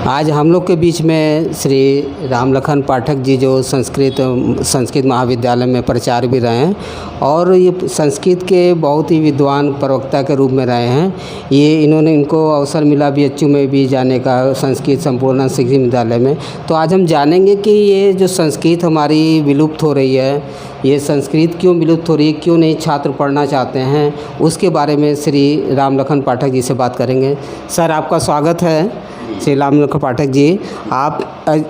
आज हम लोग के बीच में श्री रामलखन पाठक जी जो संस्कृत महाविद्यालय में प्राचार्य भी रहे हैं और ये संस्कृत के बहुत ही विद्वान प्रवक्ता के रूप में रहे हैं। इनको अवसर मिला बीएचयू में भी जाने का, संस्कृत संपूर्ण शिक्षा विद्यालय में। तो आज हम जानेंगे कि ये जो संस्कृत हमारी विलुप्त हो रही है, ये संस्कृत क्यों विलुप्त हो रही है, क्यों नहीं छात्र पढ़ना चाहते हैं, उसके बारे में श्री रामलखन पाठक जी से बात करेंगे। सर, आपका स्वागत है। श्री रामलखन पाठक जी, आप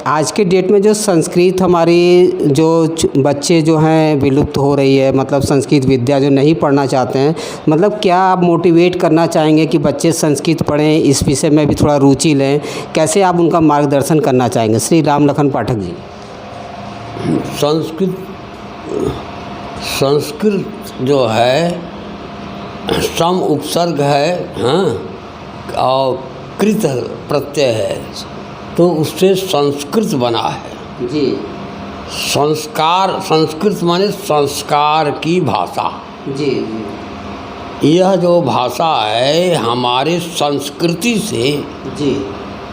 आज के डेट में जो संस्कृत हमारी जो बच्चे जो हैं विलुप्त हो रही है, मतलब संस्कृत विद्या जो नहीं पढ़ना चाहते हैं, मतलब क्या आप मोटिवेट करना चाहेंगे कि बच्चे संस्कृत पढ़ें, इस विषय में भी थोड़ा रुचि लें, कैसे आप उनका मार्गदर्शन करना चाहेंगे श्री रामलखन पाठक जी? संस्कृत जो है सम उपसर्ग है, हाँ, और कृत प्रत्यय है, तो उससे संस्कृत बना है जी। संस्कार, संस्कृत माने संस्कार की भाषा जी जी। यह जो भाषा है हमारे संस्कृति से जी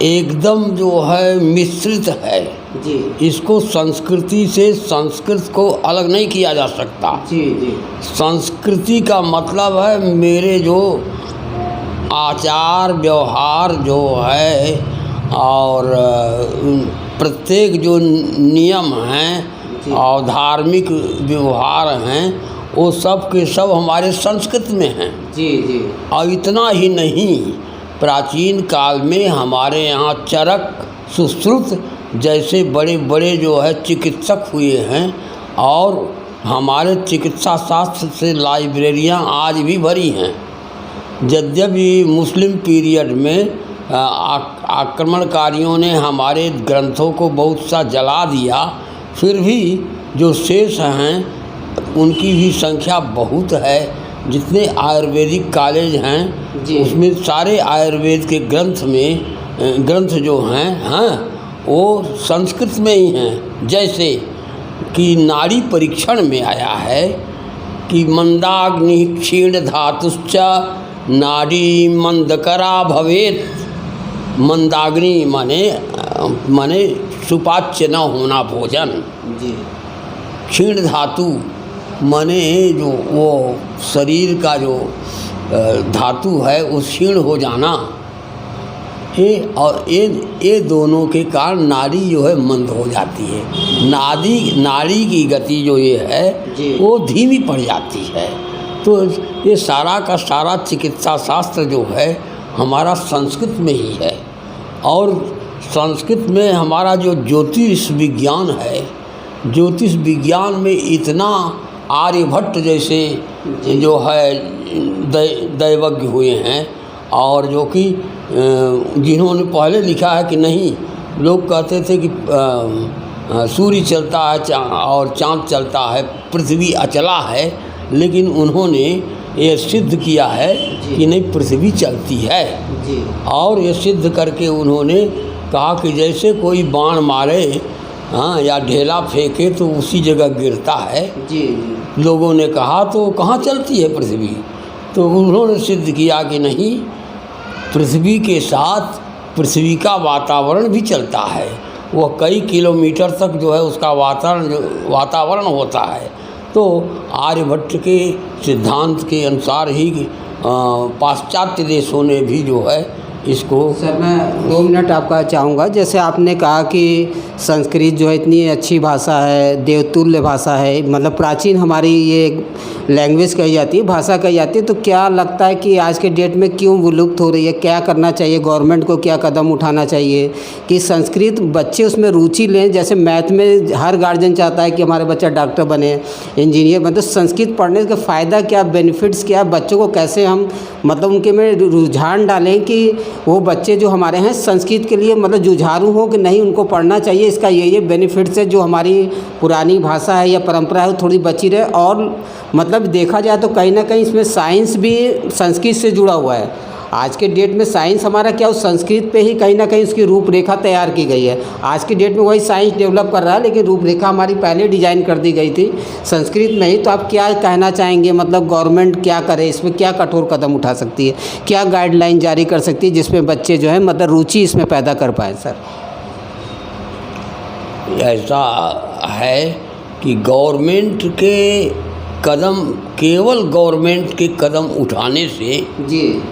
एकदम जो है मिश्रित है जी। इसको संस्कृति से संस्कृत को अलग नहीं किया जा सकता। जी जी। संस्कृति का मतलब है मेरे जो आचार व्यवहार जो है और प्रत्येक जो नियम हैं और धार्मिक व्यवहार हैं वो सब के सब हमारे संस्कृत में हैं। जी जी। और इतना ही नहीं, प्राचीन काल में हमारे यहाँ चरक, सुश्रुत जैसे बड़े बड़े जो है चिकित्सक हुए हैं और हमारे चिकित्सा शास्त्र से लाइब्रेरियाँ आज भी भरी हैं। यद्यपि मुस्लिम पीरियड में आक्रमणकारियों ने हमारे ग्रंथों को बहुत सा जला दिया, फिर भी जो शेष हैं उनकी भी संख्या बहुत है। जितने आयुर्वेदिक कॉलेज हैं उसमें सारे आयुर्वेद के ग्रंथ जो हैं, हाँ, वो संस्कृत में ही हैं। जैसे कि नाड़ी परीक्षण में आया है कि मंदाग्नि क्षीण धातुश्च नाड़ी मंदकरा भवेत। मंदाग्नि माने सुपाच्य न होना भोजन जी। क्षीण धातु माने जो वो शरीर का जो धातु है वो क्षीण हो जाना, ये दोनों के कारण नाड़ी जो है मंद हो जाती है। नाड़ी की गति जो ये है वो धीमी पड़ जाती है। तो ये सारा का सारा चिकित्सा शास्त्र जो है हमारा संस्कृत में ही है। और संस्कृत में हमारा जो ज्योतिष विज्ञान है, ज्योतिष विज्ञान में इतना आर्यभट्ट जैसे जो है दैवज्ञ हुए हैं और जो कि जिन्होंने पहले लिखा है कि नहीं, लोग कहते थे कि सूर्य चलता है और चाँद चलता है, पृथ्वी अचला है, लेकिन उन्होंने ये सिद्ध किया है कि नहीं, पृथ्वी चलती है जी। और ये सिद्ध करके उन्होंने कहा कि जैसे कोई बाण मारे, हाँ, या ढेला फेंके तो उसी जगह गिरता है जी। लोगों ने कहा तो कहाँ चलती है पृथ्वी, तो उन्होंने सिद्ध किया कि नहीं, पृथ्वी के साथ पृथ्वी का वातावरण भी चलता है। वह कई किलोमीटर तक जो है उसका वातावरण होता है। तो आर्यभट्ट के सिद्धांत के अनुसार ही पाश्चात्य देशों ने भी जो है इसको। सर, मैं 2 मिनट आपका चाहूँगा। जैसे आपने कहा कि संस्कृत जो है इतनी अच्छी भाषा है, देवतुल्य भाषा है, मतलब प्राचीन हमारी ये लैंग्वेज कही जाती है, भाषा कही जाती है, तो क्या लगता है कि आज के डेट में क्यों विलुप्त हो रही है? क्या करना चाहिए गवर्नमेंट को, क्या कदम उठाना चाहिए कि संस्कृत बच्चे उसमें रुचि लें? जैसे मैथ में हर गार्जियन चाहता है कि हमारे बच्चा डॉक्टर बने, इंजीनियर बने, तो संस्कृत पढ़ने का फ़ायदा क्या, बेनिफिट्स क्या, बच्चों को कैसे हम मतलब उनके में रुझान डालें कि वो बच्चे जो हमारे हैं संस्कृत के लिए मतलब जुझारू हो कि नहीं, उनको पढ़ना चाहिए, इसका ये बेनिफिट्स है, जो हमारी पुरानी भाषा है या परंपरा है वो थोड़ी बची रहे। और मतलब देखा जाए तो कहीं ना कहीं इसमें साइंस भी संस्कृत से जुड़ा हुआ है। आज के डेट में साइंस हमारा क्या उस संस्कृत पे ही कहीं ना कहीं उसकी रूपरेखा तैयार की गई है। आज की डेट में वही साइंस डेवलप कर रहा है, लेकिन रूपरेखा हमारी पहले डिजाइन कर दी गई थी संस्कृत में ही। तो आप क्या कहना चाहेंगे, मतलब गवर्नमेंट क्या करे, इसमें क्या कठोर कदम उठा सकती है, क्या गाइडलाइन जारी कर सकती है जिसमें बच्चे जो है मतलब रुचि इसमें पैदा कर पाए? सर ऐसा है कि गवर्नमेंट के कदम, केवल गवर्नमेंट के कदम उठाने से जी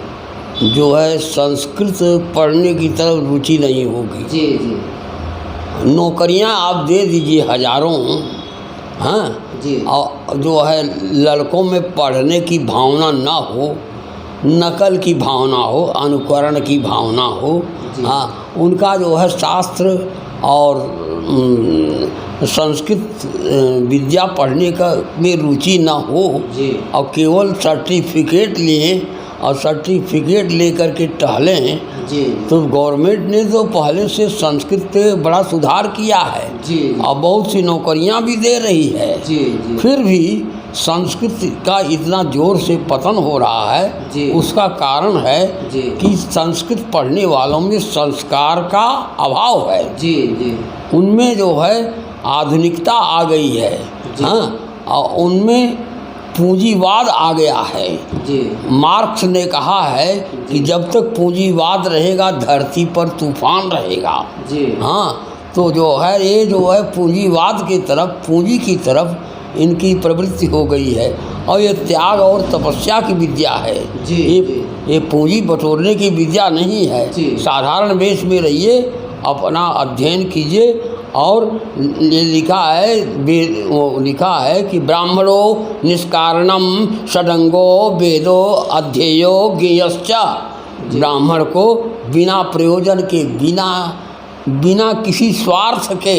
जो है संस्कृत पढ़ने की तरफ रुचि नहीं होगी। जी जी नौकरियां आप दे दीजिए हजारों, हाँ जी, और जो है लड़कों में पढ़ने की भावना ना हो, नकल की भावना हो, अनुकरण की भावना हो, हाँ उनका जो है शास्त्र और संस्कृत विद्या पढ़ने का में रुचि ना हो जी, और केवल सर्टिफिकेट लें और सर्टिफिकेट लेकर के टहलें, जी तो गवर्नमेंट ने तो पहले से संस्कृत पे बड़ा सुधार किया है जी और बहुत सी नौकरियां भी दे रही है। जी जी फिर भी संस्कृत का इतना जोर से पतन हो रहा है, जी। उसका कारण है जी। कि संस्कृत पढ़ने वालों में संस्कार का अभाव है। जी जी उनमें जो है आधुनिकता आ गई है, जी। हाँ, और उनमें पूंजीवाद आ गया है। जी मार्क्स ने कहा है कि जब तक पूंजीवाद रहेगा धरती पर तूफान रहेगा। जी हाँ, तो जो है ये जो है पूंजीवाद की तरफ, पूंजी की तरफ इनकी प्रवृत्ति हो गई है और ये त्याग और तपस्या की विद्या है। जी, ये पूंजी बटोरने की विद्या नहीं है। जी। साधारण वेश में रहिए, अपना अध्ययन कीजिए। और ये लिखा है कि ब्राह्मणो निष्कारणम षडंगो वेदो अध्येयो ज्ञेयश्च। ब्राह्मण को बिना प्रयोजन के, बिना किसी स्वार्थ के,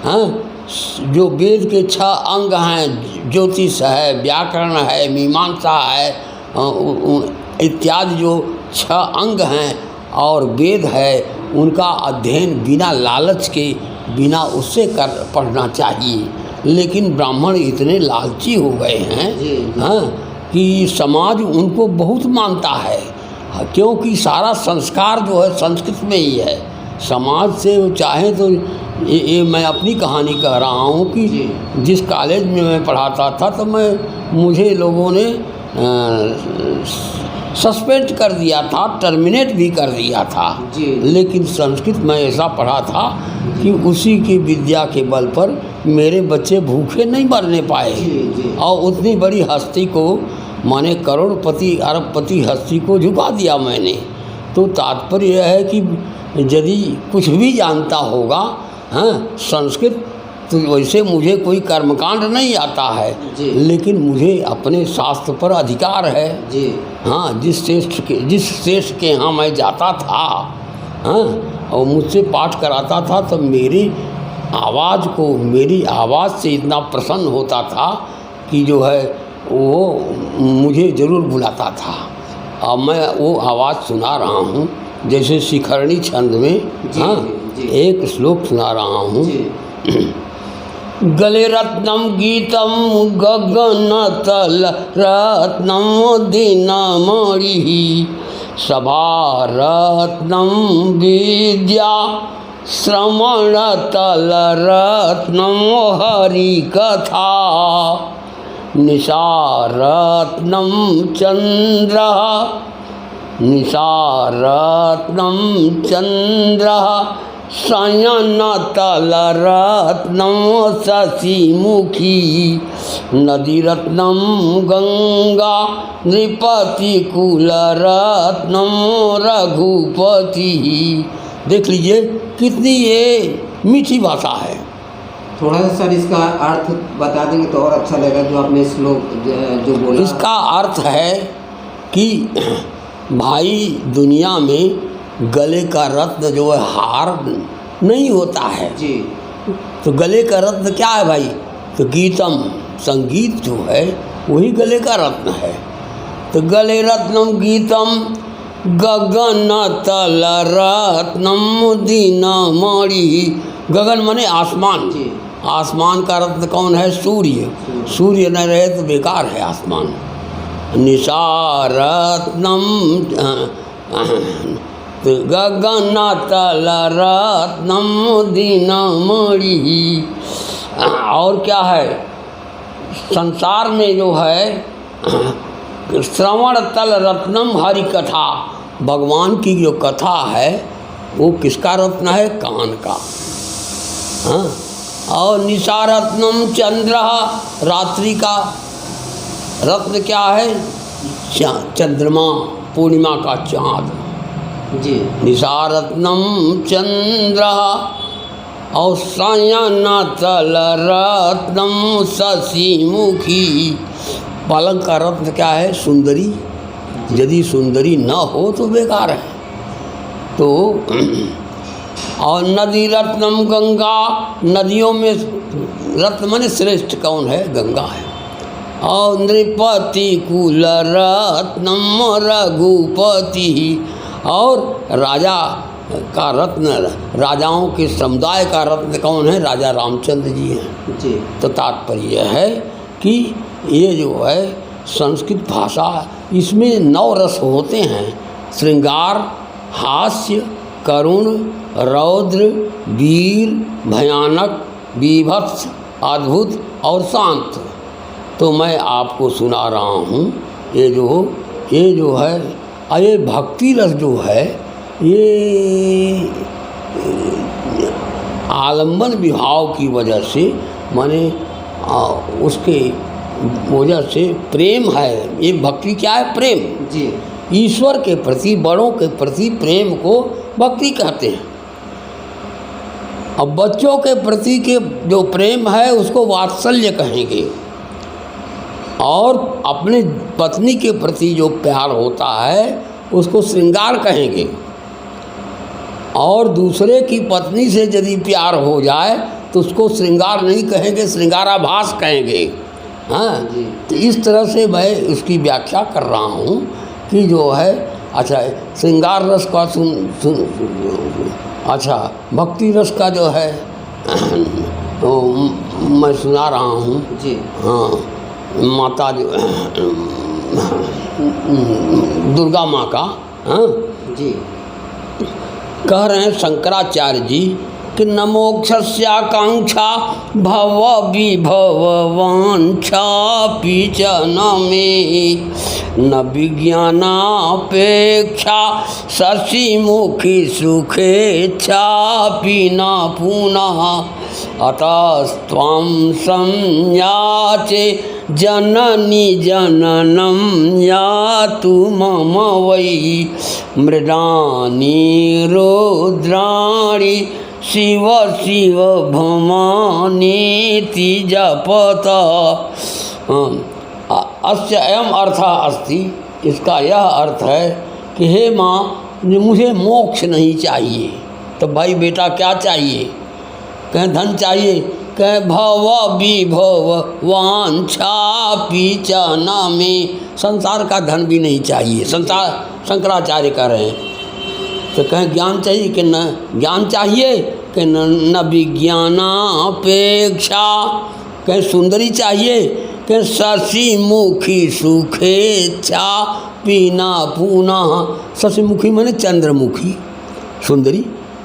हाँ, जो वेद के 6 अंग हैं, ज्योतिष है, व्याकरण है, मीमांसा है, इत्यादि जो 6 अंग हैं और वेद है, उनका अध्ययन बिना लालच के, बिना उससे पढ़ना चाहिए। लेकिन ब्राह्मण इतने लालची हो गए हैं, हाँ, कि समाज उनको बहुत मानता है, क्योंकि सारा संस्कार जो है संस्कृत में ही है। समाज से चाहे तो ये मैं अपनी कहानी कह रहा हूँ कि जिस कॉलेज में मैं पढ़ाता था तो मुझे लोगों ने सस्पेंड कर दिया था, टर्मिनेट भी कर दिया था। लेकिन संस्कृत में ऐसा पढ़ा था कि उसी की विद्या के बल पर मेरे बच्चे भूखे नहीं मरने पाए और उतनी बड़ी हस्ती को, माने करोड़पति अरबपति हस्ती को झुका दिया मैंने। तो तात्पर्य यह है कि यदि कुछ भी जानता होगा, हाँ, संस्कृत, तो वैसे मुझे कोई कर्मकांड नहीं आता है, लेकिन मुझे अपने शास्त्र पर अधिकार है। हाँ, जिस श्रेष्ठ के यहाँ मैं जाता था, हाँ, और मुझसे पाठ कराता था, तो मेरी आवाज़ से इतना प्रसन्न होता था कि जो है वो मुझे ज़रूर बुलाता था। अब मैं वो आवाज़ सुना रहा हूँ, जैसे शिखरणी छंद में, हाँ, एक श्लोक सुना रहा हूँ। गले रत्नम गीतम गगन तल रत्नम दीनमणि सभा रत्नम विद्या श्रवण तल रत्नम हरि कथा निशा रत्नम चंद्र शयन तल रत्नम शशिमुखी नदी रत्नम गंगा नृपति कुल रत्नम रघुपति। देख लीजिए कितनी ये मीठी भाषा है। थोड़ा सा सर इसका अर्थ बता देंगे तो और अच्छा लगेगा, जो आपने श्लोक जो बोला। इसका अर्थ है कि भाई दुनिया में गले का रत्न जो है हार नहीं होता है। तो गले का रत्न क्या है भाई? तो गीतम, संगीत जो है वही गले का रत्न है। तो गले रत्नम गीतम गगन तल रत्नम दीनमणि। गगन माने आसमान, आसमान का रत्न कौन है? सूर्य। सूर्य न रहे तो बेकार है आसमान। निशा रत्नम तो गगन तल रत्नम दीनमणि। और क्या है, संसार में जो है श्रवण तल रत्नम हरि कथा, भगवान की जो कथा है वो किसका रत्न है, कान का। हाँ, और निशा रत्नम चंद्र, रात्रि का रत्न क्या है, चंद्रमा, पूर्णिमा का चाँद जी। निशा रत्नम चंद्र। और शयन तल रत्नम शशि मुखी, पलंग का रत्न क्या है, सुंदरी। यदि सुंदरी न हो तो बेकार है। तो और नदी रत्नम गंगा, नदियों में रत्न माने श्रेष्ठ कौन है, गंगा है। और नृपति कुल रत्नम रघुपति, और राजा का रत्न, राजाओं के समुदाय का रत्न कौन है, राजा रामचंद्र जी हैं जी। तो तात्पर्य है कि ये जो है संस्कृत भाषा, इसमें 9 रस होते हैं, श्रृंगार, हास्य, करुण, रौद्र, वीर, भयानक, बीभत्स, अद्भुत और शांत। तो मैं आपको सुना रहा हूँ ये जो है, ये भक्ति रस जो है, ये आलम्बन विभाव की वजह से, माने उसके वजह से प्रेम है। ये भक्ति क्या है, प्रेम जी। ईश्वर के प्रति, बड़ों के प्रति प्रेम को भक्ति कहते हैं। अब बच्चों के प्रति के जो प्रेम है उसको वात्सल्य कहेंगे, और अपने पत्नी के प्रति जो प्यार होता है उसको श्रृंगार कहेंगे। और दूसरे की पत्नी से यदि प्यार हो जाए तो उसको श्रृंगार नहीं कहेंगे, श्रृंगाराभास कहेंगे। हाँ, तो इस तरह से मैं उसकी व्याख्या कर रहा हूँ कि जो है, अच्छा श्रृंगार रस का अच्छा भक्ति रस का जो है तो मैं सुना रहा हूँ जी। हाँ, माता जो दुर्गा माँ का, हाँ जी, कह रहे हैं शंकराचार्य जी कि न मोक्षस्याकांक्षा भव विभव वांछा पीच न में, न विज्ञानापेक्षा शशि मुखी सुखेच्छा पीना पुनः, अतस्त्वं संयाचे जननी जननम यातु मम वै, मृडानी रुद्राणि शिव शिव भवानीति जपत। अस्य अयम अर्थ अस्ति, इसका यह अर्थ है कि हे माँ, मुझे मोक्ष नहीं चाहिए। तो भाई बेटा क्या चाहिए, कहें धन चाहिए, कह भव विभव वांछा पीचना में, संसार का धन भी नहीं चाहिए, संसार शंकराचार्य कह रहे हैं। तो कहें ज्ञान चाहिए कि न ज्ञान चाहिए, कि न विज्ञानापेक्षा, कहें सुंदरी चाहिए, कहें शशि मुखी सुखेच्छा पीना पूना। शशि मुखी माने चंद्रमुखी सुंदरी,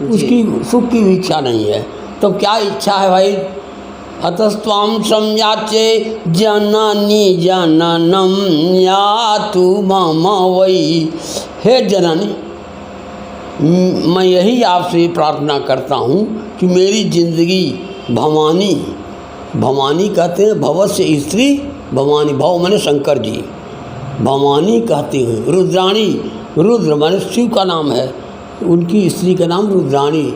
उसकी सुख की इच्छा नहीं है। तो क्या इच्छा है भाई, अतस्त्वां संयाचे जननी जननम यातु मम वै, हे जननी, मैं यही आपसे प्रार्थना करता हूँ कि मेरी जिंदगी भवानी, भवानी कहते हैं भवस्य स्त्री, भवानी भव माने शंकर जी, भवानी कहते हैं। रुद्राणी, रुद्र माने शिव का नाम है, उनकी स्त्री का नाम रुद्राणी।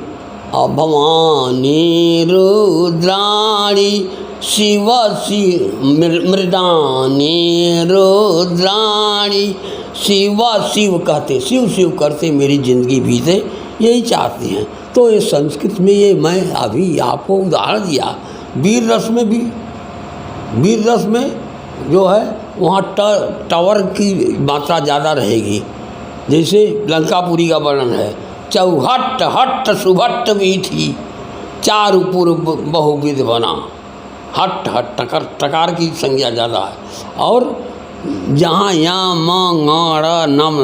और भवानी रुद्राणी शिव शिव मृदानी रुद्राणी, शिव शिव कहते, शिव शिव करते मेरी ज़िंदगी बीते, यही चाहते हैं। तो ये संस्कृत में, ये मैं अभी आपको उदाहरण दिया। वीर रस में भी, वीर रस में जो है वहाँ टावर की मात्रा ज़्यादा रहेगी। जैसे लंकापुरी का वर्णन है, चौहट्ट हट्ट सुभट्ट मीठी, चारु पूर्व बहुविध बना। हट्ट हट्ट टकार की संज्ञा ज़्यादा है। और जहाँ या म ङ ण नम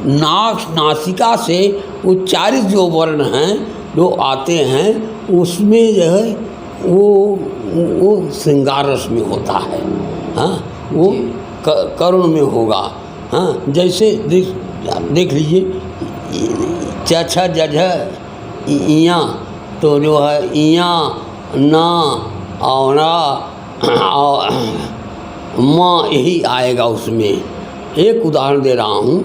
नाक नासिका से उच्चारित जो वर्ण हैं जो आते हैं उसमें जो है वो श्रृंगार रस में होता है। हाँ, वो करुण में होगा। हाँ, जैसे देख लीजिए चछ जझ इया, तो जो है इया ना औरा और माँ यही आएगा उसमें। एक उदाहरण दे रहा हूँ।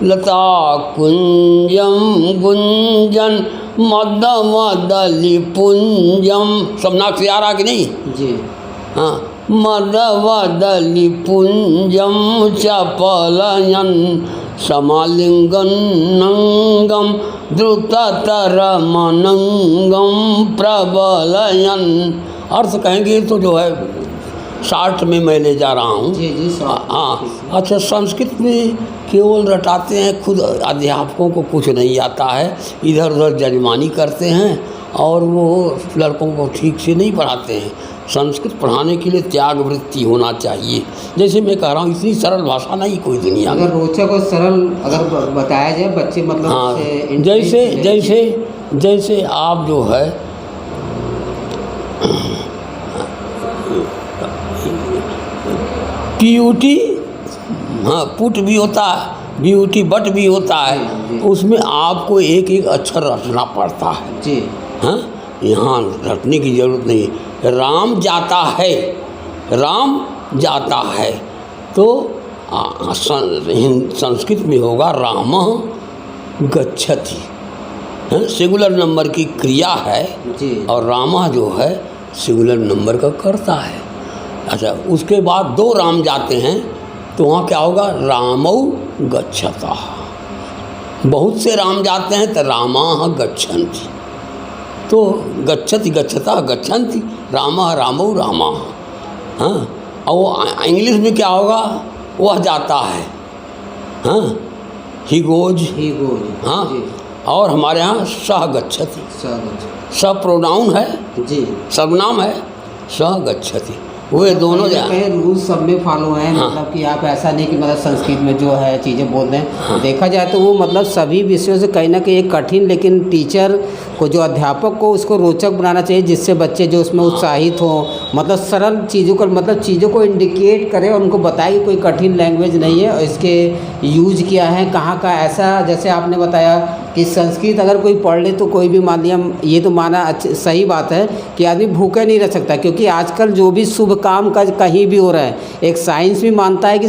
लता कुंजम गुंजन मद मदली पुंजम, सब नाक से आ रहा कि नहीं जी। हाँ, मद मदली पुंजम चपलयन समालिंगन नंगम द्रुततर मनंगम प्रबलयन। अर्थ कहेंगे तो जो है शार्ट में मैं ले जा रहा हूँ। जी जी। हाँ, अच्छा, संस्कृत में केवल रटाते हैं, खुद अध्यापकों को कुछ नहीं आता है, इधर उधर जजमानी करते हैं और वो लड़कों को ठीक से नहीं पढ़ाते हैं। संस्कृत पढ़ाने के लिए त्याग वृत्ति होना चाहिए। जैसे मैं कह रहा हूँ, इतनी सरल भाषा नहीं कोई दुनिया में। अगर रोचक और सरल अगर बताया जाए बच्चे मतलब हाँ, से जैसे आप जो है पीयूटी, हाँ पुट भी होता है, बीयूटी बट भी होता है, उसमें आपको एक एक अक्षर रटना पड़ता है जी। हाँ, यहाँ रटने की ज़रूरत नहीं। राम जाता है, राम जाता है, तो संस्कृत में होगा रामः गच्छति। सिंगुलर नंबर की क्रिया है जी। और रामः जो है सिंगुलर नंबर का करता है। अच्छा, उसके बाद दो राम जाते हैं तो वहाँ क्या होगा? रामौ गच्छता। बहुत से राम जाते हैं तो रामाः गच्छन्ति, तो गच्छति गच्छता गच्छन्ति, रामः रामौ रामाः। हाँ, और वो इंग्लिश में क्या होगा? वह जाता है, हाँ, ही गोज। हाँ जी। और हमारे यहाँ सह गच्छति, सब प्रोनाउन है जी, सर्वनाम है, सह गच्छति। वे दोनों रूल सब में फॉलो हैं। हाँ। मतलब कि आप ऐसा नहीं कि मतलब संस्कृत में जो है चीज़ें बोल रहे हैं। हाँ। देखा जाए तो वो मतलब सभी विषयों से कहीं ना कहीं एक कठिन, लेकिन टीचर को जो अध्यापक को उसको रोचक बनाना चाहिए, जिससे बच्चे जो उसमें उत्साहित हों, मतलब सरल चीज़ों को मतलब चीज़ों को इंडिकेट करें और उनको बताए कि कोई कठिन लैंग्वेज नहीं है और इसके यूज किया है कहाँ का। ऐसा जैसे आपने बताया कि संस्कृत अगर कोई पढ़ ले तो कोई भी मान लिया, ये तो माना सही बात है कि आदमी भूखे नहीं रह सकता, क्योंकि आजकल जो भी शुभ काम काज कहीं भी हो रहा है, एक साइंस भी मानता है कि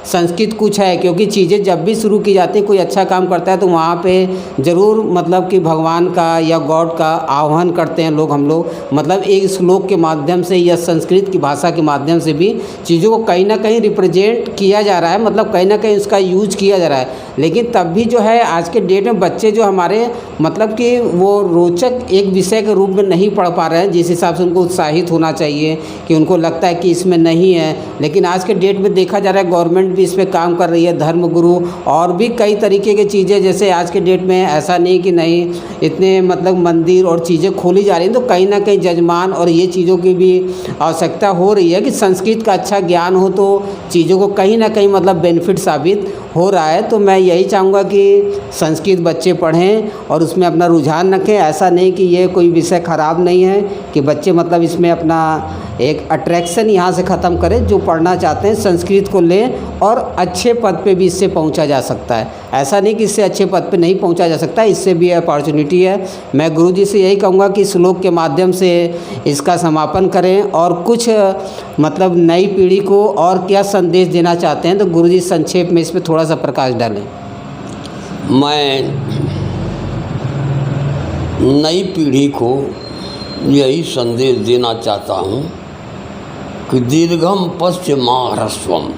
संस्कृत कुछ है, क्योंकि चीज़ें जब भी शुरू की जाती हैं, कोई अच्छा काम करता है तो वहाँ पे ज़रूर मतलब कि भगवान का या गॉड का आह्वान करते हैं लोग, हम लोग मतलब एक श्लोक के माध्यम से या संस्कृत की भाषा के माध्यम से भी चीज़ों को कहीं ना कहीं रिप्रेजेंट किया जा रहा है, मतलब कहीं ना कहीं उसका यूज किया जा रहा है। लेकिन तब भी जो है आज के डेट में बच्चे जो हमारे मतलब कि वो रोचक एक विषय के रूप में नहीं पढ़ पा रहे हैं, जिस हिसाब से उनको उत्साहित होना चाहिए कि उनको लगता है कि इसमें नहीं है। लेकिन आज के डेट में देखा जा रहा है गवर्नमेंट भी इस पर काम कर रही है, धर्मगुरु और भी कई तरीके की चीज़ें, जैसे आज के डेट में ऐसा नहीं कि नहीं इतने मतलब मंदिर और चीज़ें खोली जा रही हैं, तो कहीं ना कहीं जजमान और ये चीज़ों की भी आवश्यकता हो रही है कि संस्कृत का अच्छा ज्ञान हो तो चीज़ों को कहीं ना कहीं मतलब बेनिफिट साबित हो रहा है। तो मैं यही चाहूँगा कि संस्कृत बच्चे पढ़ें और उसमें अपना रुझान रखें। ऐसा नहीं कि ये कोई विषय ख़राब नहीं है कि बच्चे मतलब इसमें अपना एक अट्रैक्शन यहाँ से ख़त्म करें, जो पढ़ना चाहते हैं संस्कृत को लें और अच्छे पद पे भी इससे पहुँचा जा सकता है। ऐसा नहीं कि इससे अच्छे पद पे नहीं पहुँचा जा सकता, इससे भी अपॉर्चुनिटी है। मैं गुरुजी से यही कहूँगा कि श्लोक के माध्यम से इसका समापन करें और कुछ मतलब नई पीढ़ी को और क्या संदेश देना चाहते हैं, तो गुरुजी संक्षेप में इस पर थोड़ा सा प्रकाश डालें। मैं नई पीढ़ी को यही संदेश देना चाहता हूँ कि दीर्घम पश्चिमाह्रस्वम,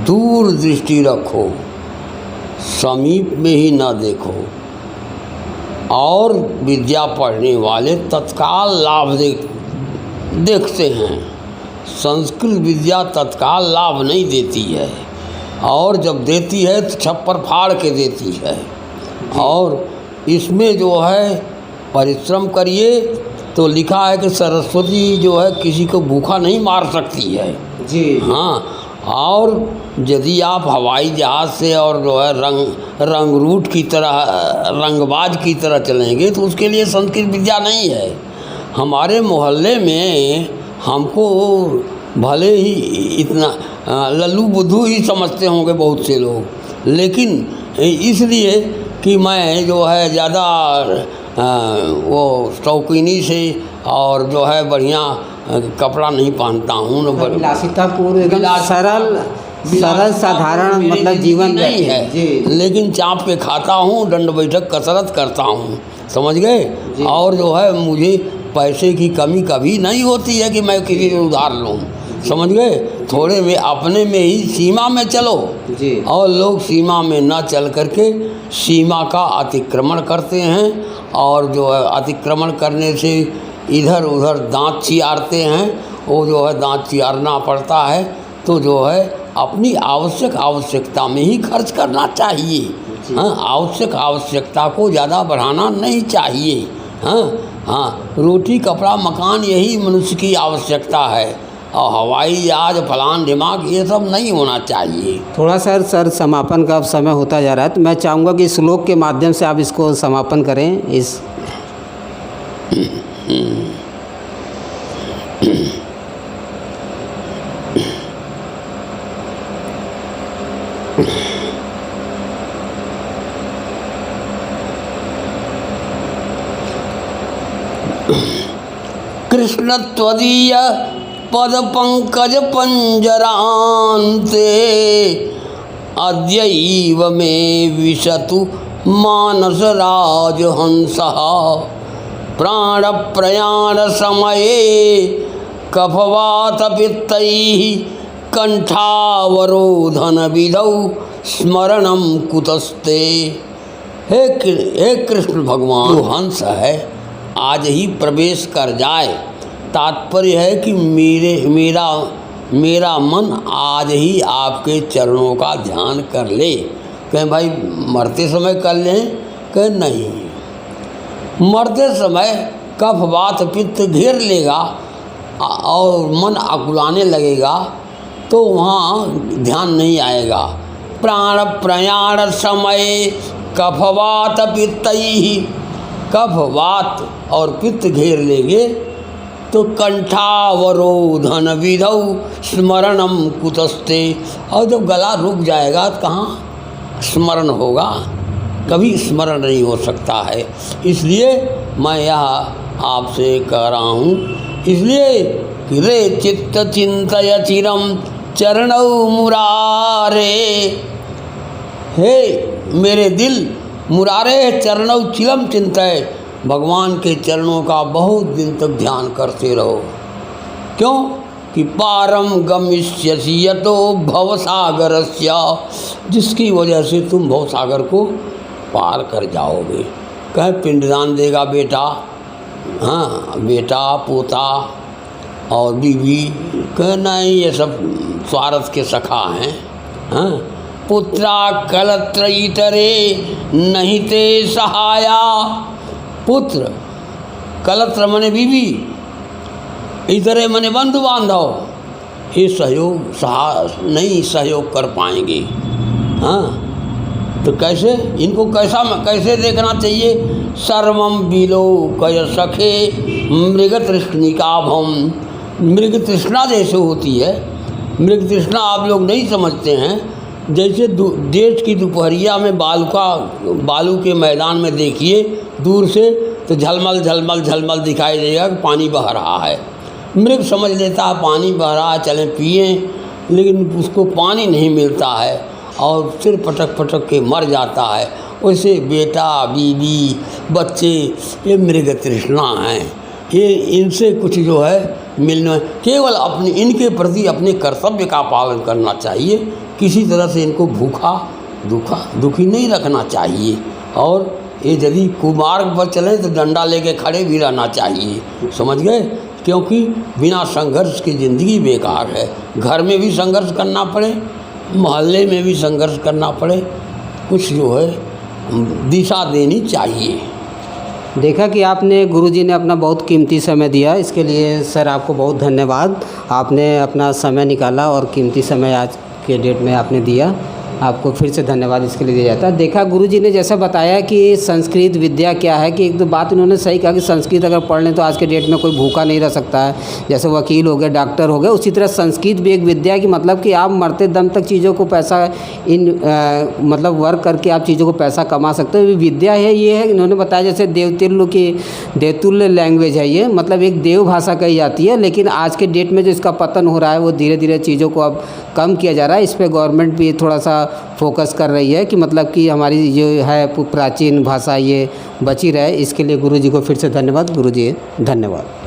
दूर दृष्टि रखो, समीप में ही न देखो। और विद्या पढ़ने वाले तत्काल लाभ देखते हैं, संस्कृत विद्या तत्काल लाभ नहीं देती है, और जब देती है तो छप्पर फाड़ के देती है। और इसमें जो है परिश्रम करिए, तो लिखा है कि सरस्वती जो है किसी को भूखा नहीं मार सकती है जी। हाँ, और यदि आप हवाई जहाज़ से और जो है रंग रूट की तरह, रंगबाज की तरह चलेंगे तो उसके लिए संस्कृत विद्या नहीं है। हमारे मोहल्ले में हमको भले ही इतना लल्लू बुद्धू ही समझते होंगे बहुत से लोग, लेकिन इसलिए कि मैं जो है ज़्यादा वो शौकीनी से और जो है बढ़िया कपड़ा नहीं पहनता हूँ। विलासितापूर्ण एकदम सरल साधारण मतलब जीवन नहीं है जी। लेकिन चाप के खाता हूँ, दंड बैठक कसरत करता हूँ, समझ गए। और जो है मुझे पैसे की कमी कभी नहीं होती है कि मैं किसी से उधार लूँ, समझ गए। थोड़े में अपने में ही सीमा में चलो जी। और लोग सीमा में ना चल करके सीमा का अतिक्रमण करते हैं और जो है अतिक्रमण करने से इधर उधर दांत चियारते हैं। वो जो है दांत चियारना पड़ता है तो जो है अपनी आवश्यकता में ही खर्च करना चाहिए। हाँ, आवश्यकता को ज़्यादा बढ़ाना नहीं चाहिए। हाँ, रोटी कपड़ा मकान यही मनुष्य की आवश्यकता है और हवाई जहाज फलान दिमाग ये सब नहीं होना चाहिए। थोड़ा सर समापन का अब समय होता जा रहा है, तो मैं चाहूँगा कि श्लोक के माध्यम से आप इसको समापन करें। इस कृष्ण त्वदीय पद पंकज पंजरान्ते अद्यैव मे विशतु मानस राजहंसः प्राण प्रयाण समये कफवात पित्तैः कंठावरोधन विधौ स्मरणं कुतस्ते। हे कृष्ण भगवान जो हंस है आज ही प्रवेश कर जाए। तात्पर्य है कि मेरा मन आज ही आपके चरणों का ध्यान कर ले। कहें भाई मरते समय कर लें, कहें नहीं, मरते समय कफ वात पित्त घेर लेगा और मन अकुलाने लगेगा तो वहाँ ध्यान नहीं आएगा। प्राण प्रयाण समय कफ वात पित्तैः, कफ वात और पित्त घेर लेंगे तो कंठावरोधन विधौ स्मरणम कुतस्ते। और जब गला रुक जाएगा तो कहाँ स्मरण होगा, कभी स्मरण नहीं हो सकता है। इसलिए मैं यह आपसे कह रहा हूँ, इसलिए कि रे चित्त चिंतय चिरम चरणौ मुरारे। हे मेरे दिल मुरारे चरणौ चिलम चिंतय, भगवान के चरणों का बहुत दिन तक ध्यान करते रहो। क्यों कि पारम गमिष्यसि यतो भवसागरस्य, जिसकी वजह से तुम भवसागर को पार कर जाओगे। कहे पिंडदान देगा बेटा, हाँ बेटा पोता और बीवी, कहे नहीं ये सब स्वार्थ के सखा हैं। हाँ, पुत्रा कलत्र इतरे नहीं ते सहाया। पुत्र कलत्र मने बीवी, इतरे मने बंधु बांधव, ये नहीं सहयोग कर पाएंगे। हाँ, तो कैसे इनको कैसे देखना चाहिए। सर्वम विलोकय सखे मृग तृष्णिका भम। मृग तृष्णा जैसे होती है, मृग तृष्णा आप लोग नहीं समझते हैं। जैसे देश की दोपहरिया में बालू के मैदान में देखिए दूर से तो झलमल झलमल झलमल दिखाई देगा कि पानी बह रहा है। मृग समझ लेता है पानी बह रहा है, चलें पिए, लेकिन उसको पानी नहीं मिलता है और सिर पटक पटक के मर जाता है। वैसे बेटा बीवी बच्चे ये मृग तृष्णा हैं, ये इनसे कुछ जो है मिलना, केवल अपने इनके प्रति अपने कर्तव्य का पालन करना चाहिए। किसी तरह से इनको दुखी नहीं रखना चाहिए। और ये यदि कुमार्ग पर चले तो डंडा लेके खड़े भी रहना चाहिए, समझ गए। क्योंकि बिना संघर्ष की ज़िंदगी बेकार है। घर में भी संघर्ष करना पड़े, मोहल्ले में भी संघर्ष करना पड़े, कुछ जो है दिशा देनी चाहिए। देखा कि आपने गुरुजी ने अपना बहुत कीमती समय दिया, इसके लिए सर आपको बहुत धन्यवाद। आपने अपना समय निकाला और कीमती समय आज के डेट में आपने दिया, आपको फिर से धन्यवाद इसके लिए दिया जाता है। देखा गुरुजी ने जैसा बताया कि संस्कृत विद्या क्या है, कि एक तो बात इन्होंने सही कहा कि संस्कृत अगर पढ़ लें तो आज के डेट में कोई भूखा नहीं रह सकता है। जैसे वकील हो गए, डॉक्टर हो गए, उसी तरह संस्कृत भी एक विद्या है कि मतलब कि आप मरते दम तक चीज़ों को पैसा मतलब वर्क करके आप चीज़ों को पैसा कमा सकते हो। विद्या है, ये है इन्होंने बताया जैसे देवतुल्य लैंग्वेज है ये, मतलब एक देव भाषा कही जाती है। लेकिन आज के डेट में जो इसका पतन हो रहा है वो धीरे धीरे चीज़ों को अब कम किया जा रहा है। इस पर गवर्नमेंट भी थोड़ा सा फोकस कर रही है कि मतलब कि हमारी जो है प्राचीन भाषा ये बची रहे। इसके लिए गुरुजी को फिर से धन्यवाद। गुरुजी धन्यवाद।